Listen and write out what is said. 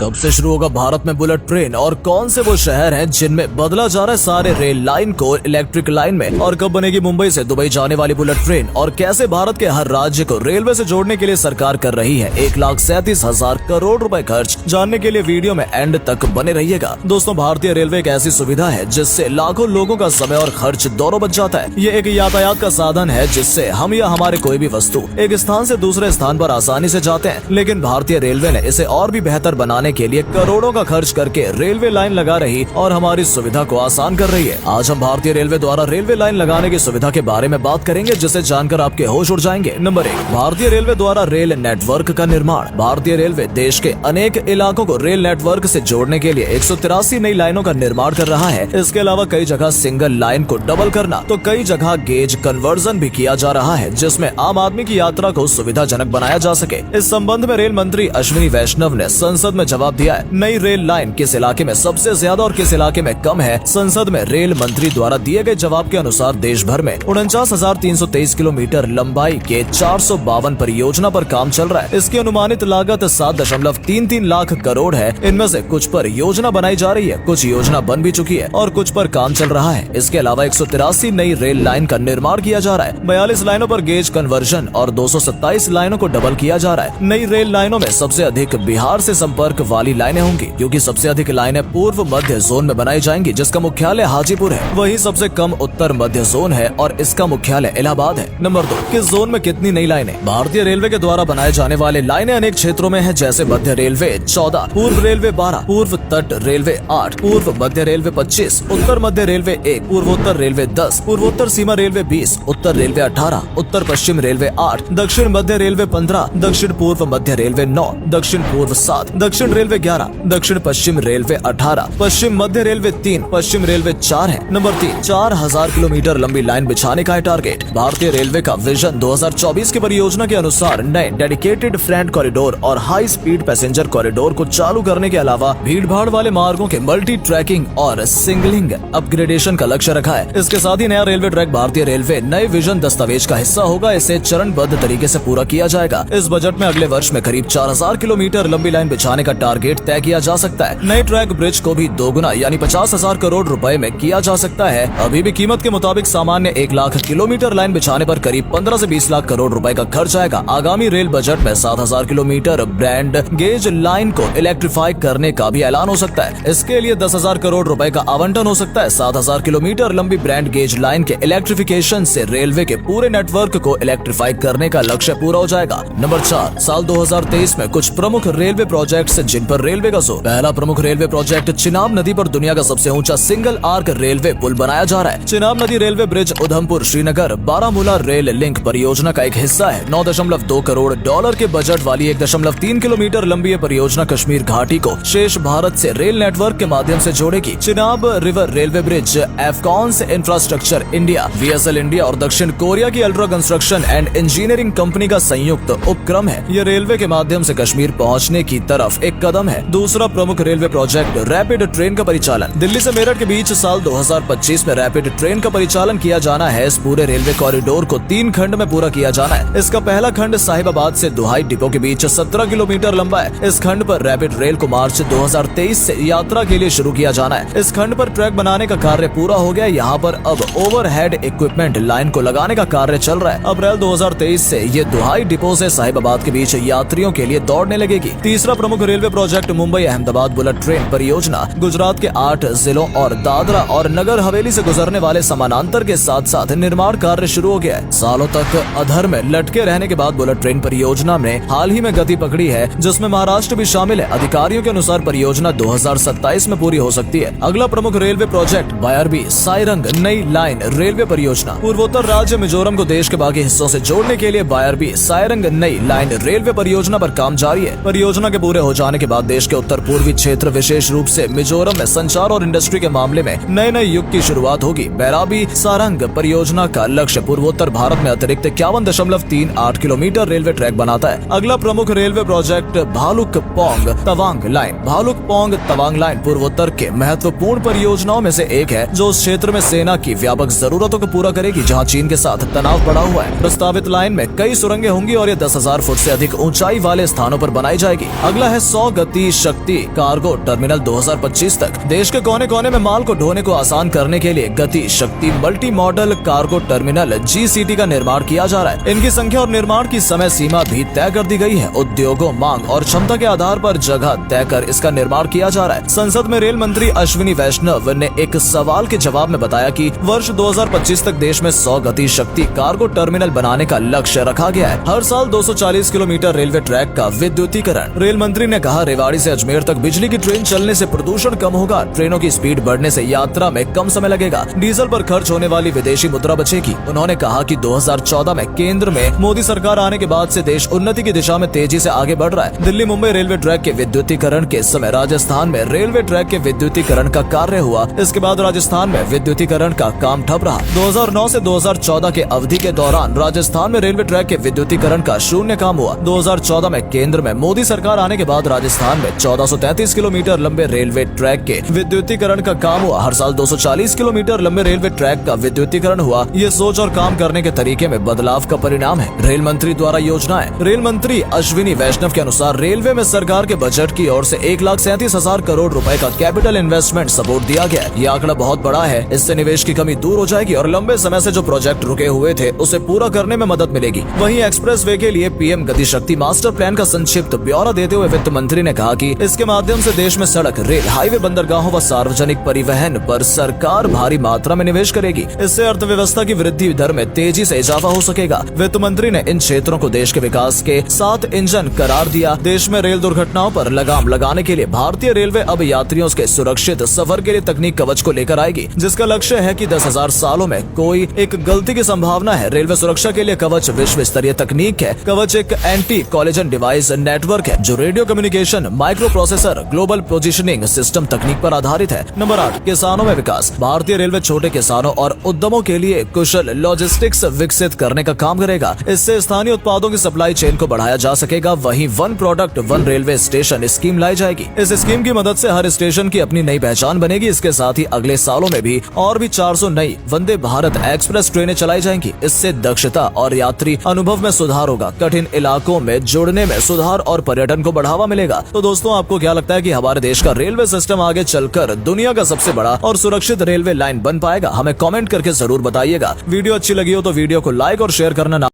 कब से शुरू होगा भारत में बुलेट ट्रेन और कौन से वो शहर हैं जिनमें बदला जा रहा है सारे रेल लाइन को इलेक्ट्रिक लाइन में, और कब बनेगी मुंबई से दुबई जाने वाली बुलेट ट्रेन, और कैसे भारत के हर राज्य को रेलवे से जोड़ने के लिए सरकार कर रही है 1,37,000 करोड़ रुपए खर्च। जानने के लिए वीडियो में एंड तक बने रहिएगा। दोस्तों, भारतीय रेलवे एक ऐसी सुविधा है जिससे लाखों लोगों का समय और खर्च दोनों बच जाता है। ये एक यातायात का साधन है जिससे हम या हमारे कोई भी वस्तु एक स्थान से दूसरे स्थान पर आसानी से जाते हैं, लेकिन भारतीय रेलवे ने इसे और भी बेहतर बनाने के लिए करोड़ों का खर्च करके रेलवे लाइन लगा रही और हमारी सुविधा को आसान कर रही है। आज हम भारतीय रेलवे द्वारा रेलवे लाइन लगाने की सुविधा के बारे में बात करेंगे, जिसे जानकर आपके होश उड़ जाएंगे। नंबर 1, भारतीय रेलवे द्वारा रेल नेटवर्क का निर्माण। भारतीय रेलवे देश के अनेक इलाकों को रेल नेटवर्क से जोड़ने के लिए 183 नई लाइनों का निर्माण कर रहा है। इसके अलावा कई जगह सिंगल लाइन को डबल करना तो कई जगह गेज कन्वर्जन भी किया जा रहा है, जिसमें आम आदमी की यात्रा को सुविधाजनक बनाया जा सके। इस संबंध में रेल मंत्री अश्विनी वैष्णव ने संसद में जवाब दिया है। नई रेल लाइन किस इलाके में सबसे ज्यादा और किस इलाके में कम है, संसद में रेल मंत्री द्वारा दिए गए जवाब के अनुसार देश भर में 49,323 किलोमीटर लंबाई के 452 परियोजना पर काम चल रहा है। इसकी अनुमानित लागत 7.33 लाख करोड़ है। इनमें से कुछ पर योजना बनाई जा रही है, कुछ योजना बन भी चुकी है और कुछ पर काम चल रहा है। इसके अलावा 183 नई रेल लाइन का निर्माण किया जा रहा है। 42 लाइनों पर गेज कन्वर्जन और 227 लाइनों को डबल किया जा रहा है। नई रेल लाइनों में सबसे अधिक बिहार से संपर्क वाली लाइनें होंगी, क्योंकि सबसे अधिक लाइनें पूर्व मध्य जोन में बनाई जाएंगी, जिसका मुख्यालय हाजीपुर है। वहीं सबसे कम उत्तर मध्य जोन है और इसका मुख्यालय इलाहाबाद है। नंबर 2, किस जोन में कितनी नई लाइनें। भारतीय रेलवे के द्वारा बनाए जाने वाले लाइनें अनेक क्षेत्रों में है, जैसे मध्य रेलवे 14, पूर्व रेलवे 12, पूर्व तट रेलवे 8, पूर्व मध्य रेलवे 25, उत्तर मध्य रेलवे 1, पूर्वोत्तर रेलवे 10, पूर्वोत्तर सीमा रेलवे 20, उत्तर रेलवे 18, उत्तर पश्चिम रेलवे 8, दक्षिण मध्य रेलवे 15, दक्षिण पूर्व मध्य रेलवे 9, दक्षिण पूर्व 7, दक्षिण रेलवे 11, दक्षिण पश्चिम रेलवे 18, पश्चिम मध्य रेलवे 3, पश्चिम रेलवे 4 है। नंबर 3, 4,000 किलोमीटर लंबी लाइन बिछाने का है टारगेट। भारतीय रेलवे का विजन 2024 की परियोजना के अनुसार नए डेडिकेटेड फ्रेट कॉरिडोर और हाई स्पीड पैसेंजर कॉरिडोर को चालू करने के अलावा भीड़ भाड़ वाले मार्गों के मल्टी ट्रैकिंग और सिंगलिंग अपग्रेडेशन का लक्ष्य रखा है। इसके साथ ही नया रेलवे ट्रैक भारतीय रेलवे नए विजन दस्तावेज का हिस्सा होगा। इसे चरणबद्ध तरीके से पूरा किया जाएगा। इस बजट में अगले वर्ष में करीब 4,000 किलोमीटर लंबी लाइन बिछाने का टारगेट तय किया जा सकता है। नए ट्रैक ब्रिज को भी दोगुना यानी 50,000 करोड़ रुपए में किया जा सकता है। अभी भी कीमत के मुताबिक सामान्य 1 लाख किलोमीटर लाइन बिछाने पर करीब 15 से 20 लाख करोड़ रुपए का खर्च आएगा। आगामी रेल बजट में 7,000 किलोमीटर ब्रैंड गेज लाइन को इलेक्ट्रीफाई करने का भी ऐलान हो सकता है। इसके लिए 10,000 करोड़ रुपए का आवंटन हो सकता है। 7,000 किलोमीटर लंबी ब्रैंड गेज लाइन के इलेक्ट्रिफिकेशन से रेलवे के पूरे नेटवर्क को इलेक्ट्रीफाई करने का लक्ष्य पूरा हो जाएगा। नंबर 4, साल 2023 में कुछ प्रमुख रेलवे प्रोजेक्ट्स जिन पर रेलवे का जोर। पहला प्रमुख रेलवे प्रोजेक्ट चिनाब नदी पर दुनिया का सबसे ऊंचा सिंगल आर्क रेलवे पुल बनाया जा रहा है। चिनाब नदी railway bridge Udhampur Srinagar Baramulla rail link परियोजना का एक हिस्सा है। 9.2 करोड़ डॉलर के बजट वाली 1.3 किलोमीटर लंबी परियोजना कश्मीर घाटी को शेष भारत से रेल नेटवर्क के माध्यम से जोड़ेगी। Chenab river railway bridge Afcons infrastructure India, VSL India और दक्षिण कोरिया की ultra construction and engineering company का संयुक्त उपक्रम है। यह रेलवे के माध्यम से कश्मीर पहुंचने की तरफ एक कदम है। दूसरा प्रमुख रेलवे प्रोजेक्ट रैपिड ट्रेन का परिचालन। दिल्ली से मेरठ के बीच साल 2025 में रैपिड ट्रेन का परिचालन किया जाना है। इस पूरे रेलवे कॉरिडोर को 3 खंड में पूरा किया जाना है। इसका पहला खंड साहिबाबाद से दुहाई डिपो के बीच 17 किलोमीटर लंबा है। इस खंड पर रैपिड रेल को मार्च 2023 से यात्रा के लिए शुरू किया जाना है। इस खंड पर ट्रैक बनाने का कार्य पूरा हो गया। यहाँ पर अब ओवरहेड इक्विपमेंट लाइन को लगाने का कार्य चल रहा है। अप्रैल 2023 से ये दुहाई डिपो से साहिबाबाद के बीच यात्रियों के लिए दौड़ने लगेगी। तीसरा प्रमुख railway project Mumbai Ahmedabad bullet train परियोजना। गुजरात के 8 जिलों और दादरा और नगर हवेली से गुजरने वाले समानांतर के साथ साथ निर्माण कार्य शुरू हो गया है। सालों तक अधर में लटके रहने के बाद बुलेट ट्रेन परियोजना ने हाल ही में गति पकड़ी है, जिसमें महाराष्ट्र भी शामिल है। अधिकारियों के अनुसार परियोजना 2027 में पूरी हो सकती है। अगला प्रमुख रेलवे प्रोजेक्ट बायरबी साइरंग नई लाइन रेलवे परियोजना। पूर्वोत्तर राज्य मिजोरम को देश के बाकी हिस्सों से जोड़ने के लिए बायरबी साइरंग नई लाइन रेलवे परियोजना पर काम जारी है। परियोजना के पूरे हो जाने के बाद देश के उत्तर पूर्वी क्षेत्र विशेष रूप से मिजोरम में संचार और इंडस्ट्री के मामले में नए युग की शुरुआत होगी। बैराबी सारंग परियोजना का लक्ष्य पूर्वोत्तर भारत में अतिरिक्त 51.38 किलोमीटर रेलवे ट्रैक बनाता है। अगला प्रमुख railway project Bhalukpong Tawang line. Bhalukpong Tawang line पूर्वोत्तर के महत्वपूर्ण परियोजनाओं में से एक है, जो उस क्षेत्र में सेना की व्यापक जरूरतों को पूरा करेगी जहां चीन के साथ तनाव बढ़ा हुआ है। प्रस्तावित लाइन में कई सुरंगें होंगी और ये 10,000 फुट से अधिक ऊंचाई वाले स्थानों पर बनाई जाएगी। अगला है 100 गति शक्ति कार्गो टर्मिनल 2025 तक। देश के कोने कोने में माल को ढोने को आसान करने के लिए गति शक्ति multi modal cargo terminal GCT का निर्माण किया जा रहा है। इनकी संख्या और निर्माण की समय सीमा भी तय कर दी गई है। उद्योगों, मांग और क्षमता के आधार पर जगह तय कर इसका निर्माण किया जा रहा है। संसद में रेल मंत्री अश्विनी वैष्णव ने एक सवाल के जवाब में बताया कि वर्ष 2025 तक देश में 100 गति शक्ति कार्गो टर्मिनल बनाने का लक्ष्य रखा गया है। हर साल 240 किलोमीटर रेलवे ट्रैक का विद्युतीकरण। रेल मंत्री ने कहा, रेवाड़ी से अजमेर तक बिजली की ट्रेन चलने से प्रदूषण कम होगा, ट्रेनों की स्पीड बढ़ने से यात्रा में कम समय लगेगा, डीजल पर खर्च होने वाली विदेशी मुद्रा बचेगी। उन्होंने कहा कि 2014 में केंद्र में मोदी सरकार आने के बाद से देश उन्नति की दिशा में तेजी से आगे बढ़ रहा है। दिल्ली मुंबई रेलवे ट्रैक के विद्युतीकरण के समय राजस्थान में रेलवे ट्रैक के विद्युतीकरण का कार्य हुआ। इसके बाद राजस्थान में विद्युतीकरण का काम ठप रहा। 2009 से 2014 के अवधि के दौरान राजस्थान में रेलवे ट्रैक के विद्युतीकरण का शून्य काम हुआ। 2014 में केंद्र में मोदी सरकार आने के बाद राजस्थान में 1433 किलोमीटर लंबे रेलवे ट्रैक के विद्युतीकरण का काम हुआ। हर साल 240 किलोमीटर लंबे रेलवे ट्रैक का विद्युतीकरण हुआ। ये सोच और काम करने के तरीके में बदलाव का परिणाम है। रेल मंत्री द्वारा योजनाएं। रेल मंत्री अश्विनी वैष्णव के अनुसार रेलवे में सरकार के बजट की ओर से 1,37,000 करोड़ रुपए का कैपिटल इन्वेस्टमेंट सपोर्ट दिया गया है। ये आंकड़ा बहुत बड़ा है। इससे निवेश की कमी दूर हो जाएगी और लंबे समय से जो प्रोजेक्ट रुके हुए थे उसे पूरा करने में मदद मिलेगी। वहीं एक्सप्रेस वे के लिए पीएम गति शक्ति मास्टर प्लान का संक्षिप्त ब्यौरा देते हुए वित्त मंत्री ने कहा कि इसके माध्यम से देश में सड़क, रेल, हाईवे, बंदरगाहों व सार्वजनिक परिवहन पर सरकार भारी मात्रा में निवेश करेगी। इससे अर्थव्यवस्था की वृद्धि दर में तेजी से इजाफा हो सकेगा। वित्त मंत्री ने इन क्षेत्रों को देश के विकास के 7 इंजन करार दिया। देश में रेल दुर्घटनाओं पर लगाम लगाने के लिए भारतीय रेलवे अब यात्रियों के सुरक्षित सफर के लिए तकनीक कवच को लेकर आएगी, जिसका लक्ष्य है कि 10,000 सालों में कोई एक गलती की संभावना है। रेलवे सुरक्षा के लिए कवच विश्व स्तरीय तकनीक है। कवच एक एंटी कॉलिजन डिवाइस नेटवर्क है जो radio communication, micro processor, global positioning system तकनीक पर आधारित है। नंबर 8, किसानों में विकास। भारतीय रेलवे छोटे किसानों और उद्यमों के लिए कुशल लॉजिस्टिक्स विकसित करने का काम करेगा। इससे स्थानीय उत्पादों की सप्लाई चेन को बढ़ाया जा सकेगा। वहीं one product one railway station scheme लाई जाएगी। इस स्कीम की मदद से हर स्टेशन की अपनी नई पहचान बनेगी। इसके साथ ही अगले सालों में भी और भी 400 नई वंदे भारत एक्सप्रेस ट्रेनें चलाई जाएंगी। इससे दक्षता और यात्री अनुभव में सुधार होगा, कठिन इलाकों में जुड़ने में सुधार और पर्यटन को बढ़ावा मिलेगा। तो दोस्तों, आपको क्या लगता है कि हमारे देश का रेलवे सिस्टम आगे चलकर दुनिया का सबसे बड़ा और सुरक्षित रेलवे लाइन बन पाएगा? हमें कमेंट करके जरूर बताइएगा। वीडियो अच्छी लगी हो तो वीडियो को लाइक और शेयर करना ना